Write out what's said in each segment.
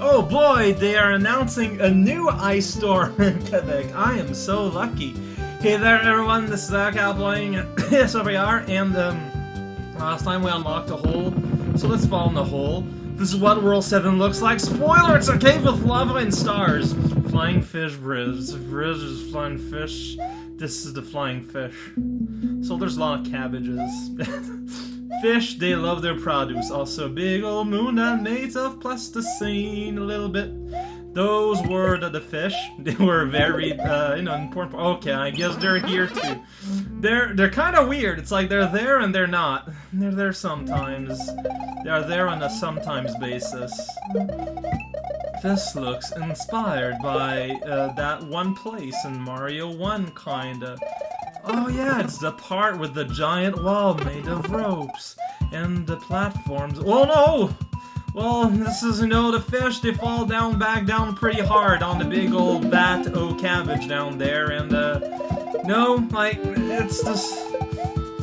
Oh boy, they are announcing a new ice storm in Quebec. I am so lucky. Hey there everyone, this is Cal playing TSRPR, and last time we unlocked a hole, so let's fall in the hole. This is what World 7 looks like. Spoiler, it's a cave with lava and stars. Flying fish bridge. Bridge is flying fish. This is the flying fish. So there's a lot of cabbages. Fish, they love their produce. Also, big old moon that made of plasticine a little bit. Those were the fish. They were very, important. Okay, I guess they're here too. They're kind of weird. It's like they're there and they're not. They're there sometimes. They are there on a sometimes basis. This looks inspired by that one place in Mario 1, kinda. Oh yeah, it's the part with the giant wall made of ropes and the platforms. Oh no! Well, this is, the fish, they fall back down pretty hard on the big old vat o' cabbage down there, and it's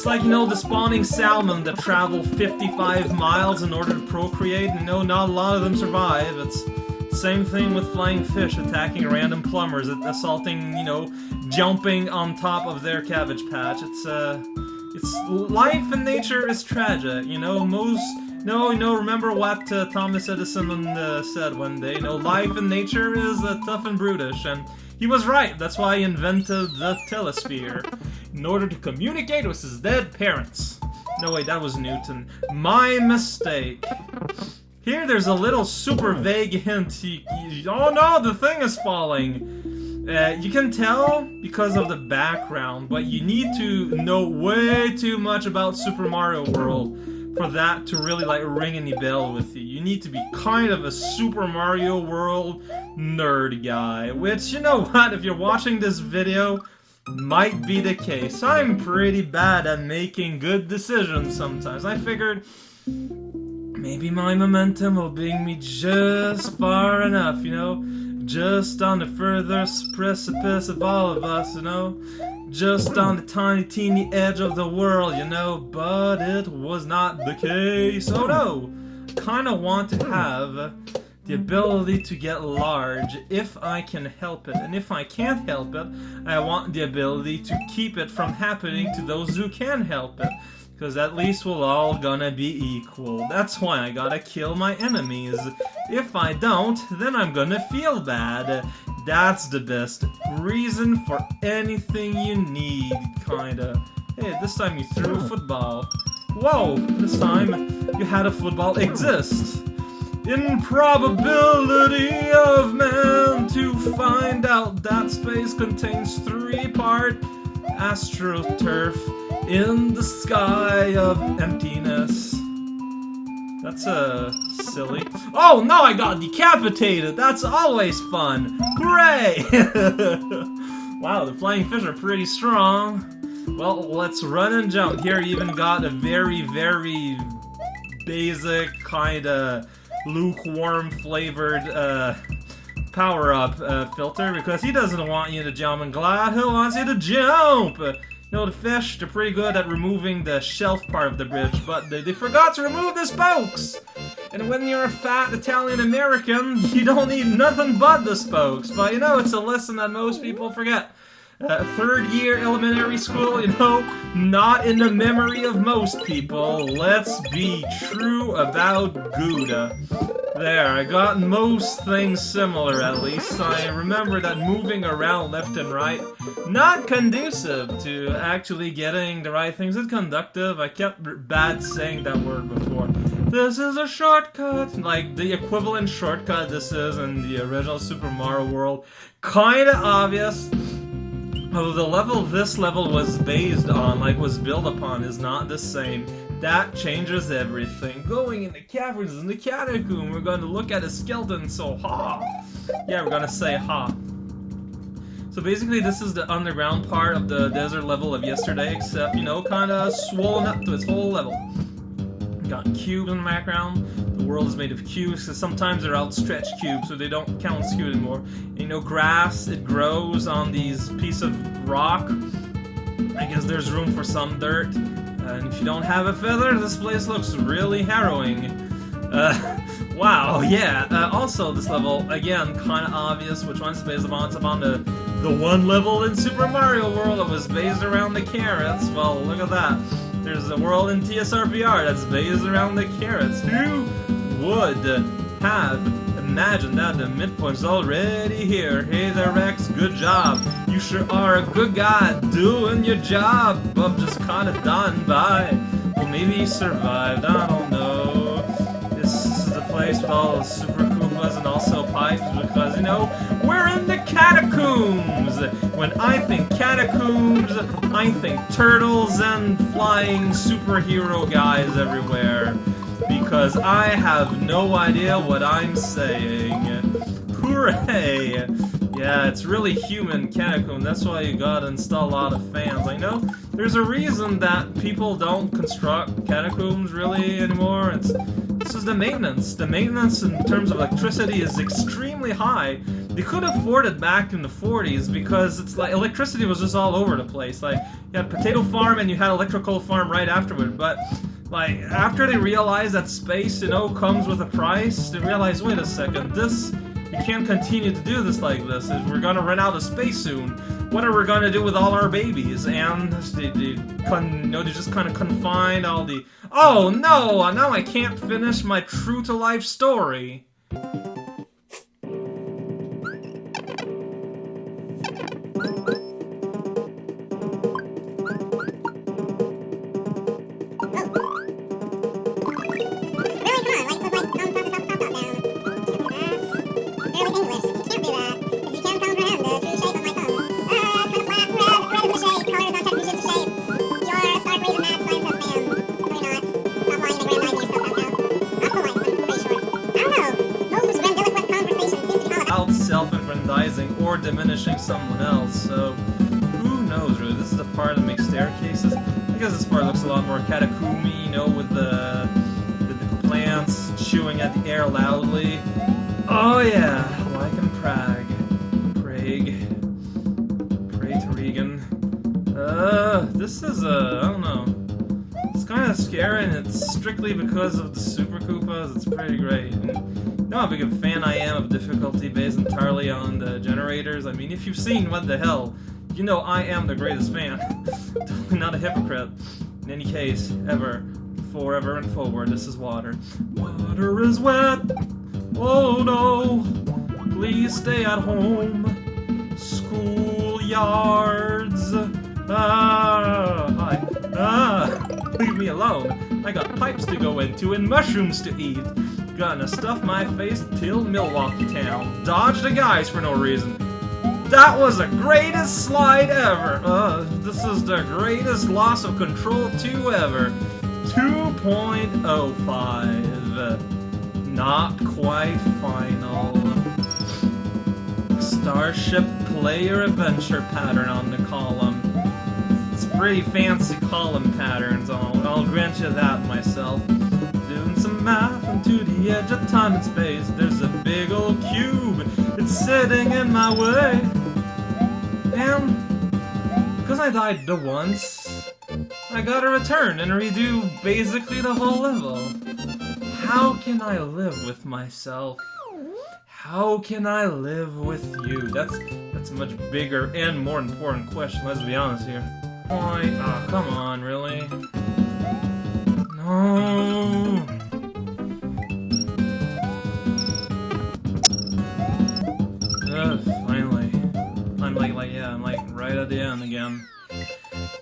like, the spawning salmon that travel 55 miles in order to procreate, and not a lot of them survive. It's same thing with flying fish attacking random plumbers, assaulting, jumping on top of their cabbage patch. It's life in nature is tragic, remember what Thomas Edison said one day, life in nature is tough and brutish, and he was right. That's why he invented the telesphere, in order to communicate with his dead parents. No, wait, that was Newton. My mistake. Here, there's a little super vague hint. Oh no, the thing is falling. You can tell because of the background, but you need to know way too much about Super Mario World for that to really ring any bell with you. You need to be kind of a Super Mario World nerd guy, which, you know what, if you're watching this video, might be the case. I'm pretty bad at making good decisions sometimes. I figured maybe my momentum will bring me just far enough, just on the furthest precipice of all of us, just on the tiny teeny edge of the world, but it was not the case. Oh no! Kinda want to have the ability to get large if I can help it, and if I can't help it, I want the ability to keep it from happening to those who can help it. Because at least we're all gonna be equal. That's why I gotta kill my enemies. If I don't, then I'm gonna feel bad. That's the best reason for anything you need, kinda. Hey, this time you threw a football. Whoa, this time you had a football exist. Improbability of man to find out that space contains 3-part astroturf in the sky of emptiness. That's silly. Oh no, I got decapitated! That's always fun! Hooray! Wow, the flying fish are pretty strong. Well, let's run and jump. Here you even got a very, very basic, kinda lukewarm flavored power-up filter, because he doesn't want you to jump and glide, he wants you to jump! The fish, they're pretty good at removing the shelf part of the bridge, but they forgot to remove the spokes! And when you're a fat Italian-American, you don't need nothing but the spokes. But, it's a lesson that most people forget. Third year elementary school, not in the memory of most people. Let's be true about Gouda. There, I got most things similar, at least. I remember that moving around left and right, not conducive to actually getting the right things. It's conductive. I kept bad saying that word before. This is a shortcut. Like, the equivalent shortcut this is in the original Super Mario World. Kinda obvious. Although the level this level was based on, was built upon, is not the same. That changes everything. Going in the caverns in the catacomb, we're going to look at a skeleton, so ha! Yeah, we're going to say ha. So basically this is the underground part of the desert level of yesterday, except, kind of swollen up to its whole level. Got cubes in the background. The world is made of cubes, because sometimes they're outstretched cubes, so they don't count as cubes anymore. And, grass, it grows on these pieces of rock. I guess there's room for some dirt. And if you don't have a feather, this place looks really harrowing. Wow, yeah. Also, this level, again, kind of obvious which one's based upon. It's upon the one level in Super Mario World that was based around the carrots. Well, look at that. There's a world in TSRPR that's based around the carrots. Who would have imagined that? The midpoint's already here. Hey there, Rex. Good job. You sure are a good guy doing your job. But just kind of done by. Well, maybe he survived. I don't know. This is the place with all the Super Koopas and also pipes because, you know, we're in the catacombs! When I think catacombs, I think turtles and flying superhero guys everywhere. Because I have no idea what I'm saying. Hooray! Yeah, it's really human catacomb. That's why you gotta install a lot of fans. I know there's a reason that people don't construct catacombs really anymore. This is the maintenance. The maintenance in terms of electricity is extremely high. They could afford it back in the 40s because it's like electricity was just all over the place. Like you had potato farm and you had electrical farm right afterward. But like after they realized that space, you know, comes with a price, they realized, wait a second, we can't continue to do this like this. We're gonna run out of space soon. What are we gonna do with all our babies? And they just kind of confined all the. Oh no! Now I can't finish my true to life story. Self-aggrandizing or diminishing someone else, so who knows really. This is the part that makes staircases. I guess this part looks a lot more catacomby, you know, with the plants chewing at the air loudly. Oh yeah, like in Prague. Pray to Regan. This is I don't know. It's kind of scary, and it's strictly because of the Super Koopas. It's pretty great. You know how big a fan I am of difficulty based entirely on the generators. I mean, if you've seen What the Hell, you know I am the greatest fan. Totally not a hypocrite. In any case, ever, forever and forward, this is water. Water is wet. Oh no. Please stay at home. Schoolyards. Leave me alone. I got pipes to go into and mushrooms to eat. Gonna stuff my face till Milwaukee town. Dodge the guys for no reason. That was the greatest slide ever. This is the greatest loss of control 2 ever. 2.05. Not quite final. Starship player adventure pattern on the column. It's pretty fancy column patterns. I'll grant you that myself. Doing some math into the edge of time and space. There's a big old cube. It's sitting in my way. And because I died the once, I gotta return and redo basically the whole level. How can I live with myself? How can I live with you? That's a much bigger and more important question, let's be honest here. Why? Oh, come on, really? No. Finally. I'm like right at the end again.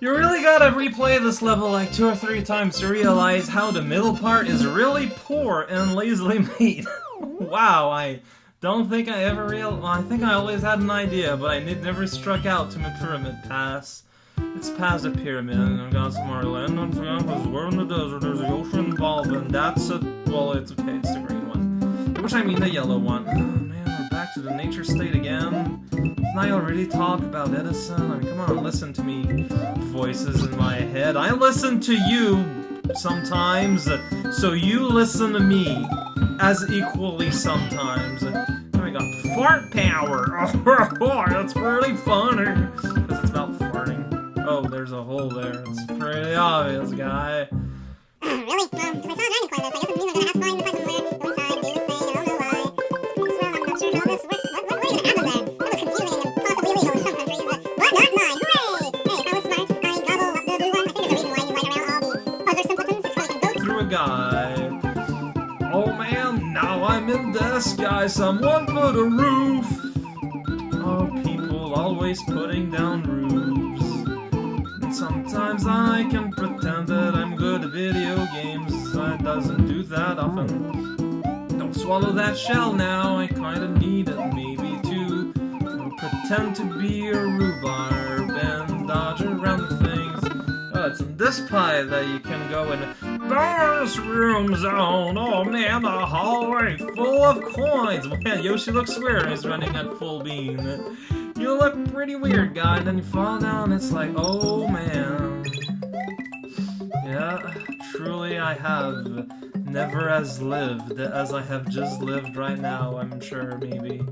You really gotta replay this level like 2 or 3 times to realize how the middle part is really poor and lazily made. Wow, I don't think I ever realized. Well, I think I always had an idea, but I never struck out to my pyramid pass. It's past a pyramid, and I've got some more land. We're in the desert, there's the ocean involved, and that's a. Well, it's okay, it's the green one. Which I mean the yellow one. Oh man, we're back to the nature state again. Didn't I already talk about Edison? I mean, come on, listen to me. Voices in my head. I listen to you sometimes, so you listen to me as equally sometimes. Oh my god, fart power! Oh, that's pretty funny. Because it's about farting. Oh, there's a hole there. It's pretty obvious, guy. Really? Because I saw a dragon climb this. I guess it means I'm gonna have to find the person where go inside, do this thing. now I'm in the sky, someone put a roof. Oh, people always putting down roofs. And sometimes I can pretend that I'm good at video games. I doesn't do that often. Don't swallow that shell now, I kinda need it maybe to pretend to be a rhubarb and dodge around the things. Oh, it's in this pie that you can go in bonus room zone. Oh man, the hallway full of coins. Man, Yoshi looks weird. He's running at full beam. You look pretty weird, guy. And then you fall down. It's like, oh man. Yeah, truly I have never as lived as I have just lived right now. I'm sure, maybe.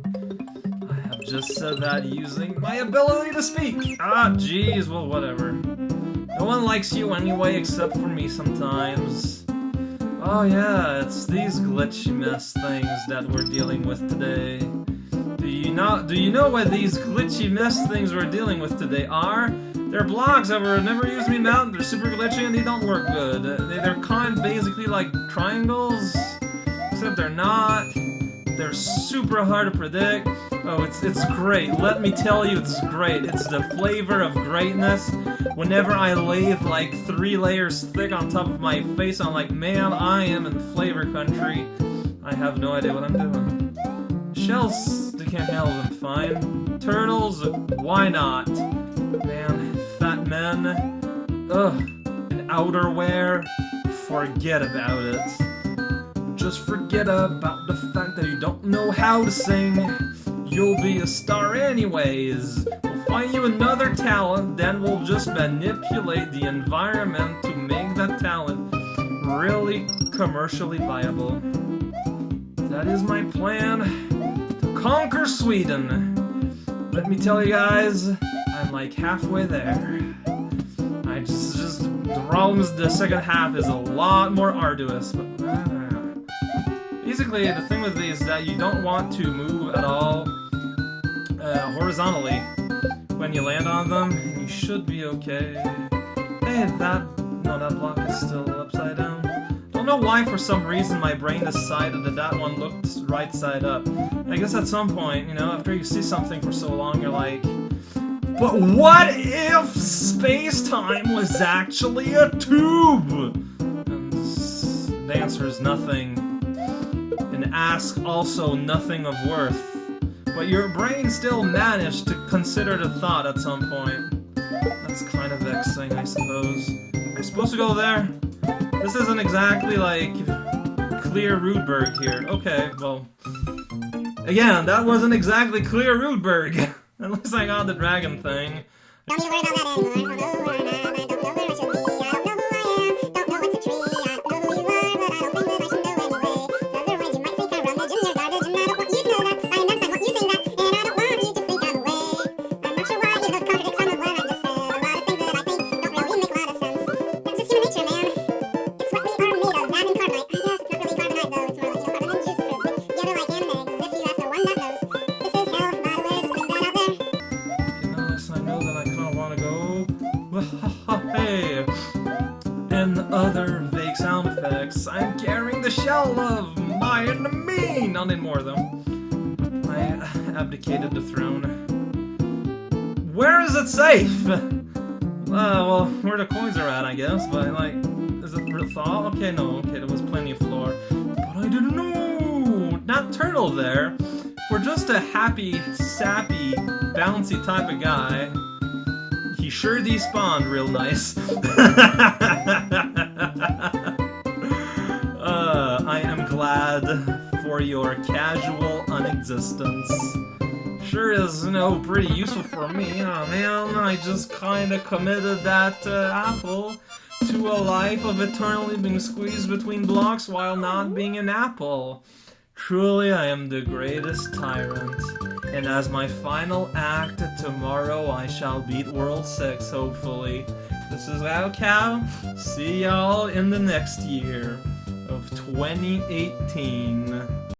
I have just said that using my ability to speak. Ah, jeez. Well, whatever. No one likes you anyway except for me sometimes. Oh yeah, it's these glitchy mess things that we're dealing with today. Do you know what these glitchy mess things we're dealing with today are? They're blocks that were never used to be mounted, they're super glitchy and they don't work good. They're kind of basically like triangles, except they're not. They're super hard to predict. Oh, it's great. Let me tell you, it's great. It's the flavor of greatness. Whenever I lay like 3 layers thick on top of my face, I'm like, man, I am in flavor country. I have no idea what I'm doing. Shells, they can't handle them fine. Turtles, why not? Man, fat men, ugh, and outerwear, forget about it. Just forget about the fact that you don't know how to sing. You'll be a star anyways. We'll find you another talent, then we'll just manipulate the environment to make that talent really commercially viable. That is my plan to conquer Sweden. Let me tell you guys, I'm like halfway there. I just the problem is the second half is a lot more arduous, but basically, the thing with these is that you don't want to move at all horizontally when you land on them, and you should be okay. Hey, that block is still upside down. Don't know why, for some reason, my brain decided that one looked right side up. I guess at some point, you know, after you see something for so long, you're like, but what if space-time was actually a tube? And the answer is nothing. And ask also nothing of worth. But your brain still managed to consider the thought at some point. That's kind of vexing, I suppose. Am I supposed to go there? This isn't exactly like clear Rudberg here. Okay, well, again, that wasn't exactly clear Rudberg. At least I got the dragon thing. Don't need to worry about that anymore. I don't know who I'm at. I don't know where I should be. I don't know who I am. Don't know what's a tree. I don't know who you are, but I don't think that I should know anyway. Otherwise you might think I'm rummaging your garbage, and I don't want you to know that. I understand what you think that, and I don't want you to think I'm away. I'm not sure why you don't contradict some of what I just said. A lot of things that I think don't really make a lot of sense. That's just human nature, man. It's what we are made of. That and carbonite. I guess it's not really carbonite though. It's more like, carbon and juice fruit. The other like ham and eggs. If you ask the one that knows. This is hell, by the way, just putting that out there. I know that I kind of want to go. Hey! And other vague sound effects. I'm carrying the shell of my enemy! Not anymore, though. I abdicated the throne. Where is it safe? Well, where the coins are at, I guess. But, like, is it real thought? Okay, no. Okay, there was plenty of floor. But I didn't know! Not turtle there. For just a happy, sappy, bouncy type of guy, he sure despawned real nice. I am glad for your casual unexistence. Sure is, pretty useful for me. Oh man, I just kinda committed that apple to a life of eternally being squeezed between blocks while not being an apple. Truly, I am the greatest tyrant, and as my final act, tomorrow I shall beat World 6, hopefully. This is Cow. See y'all in the next year of 2018.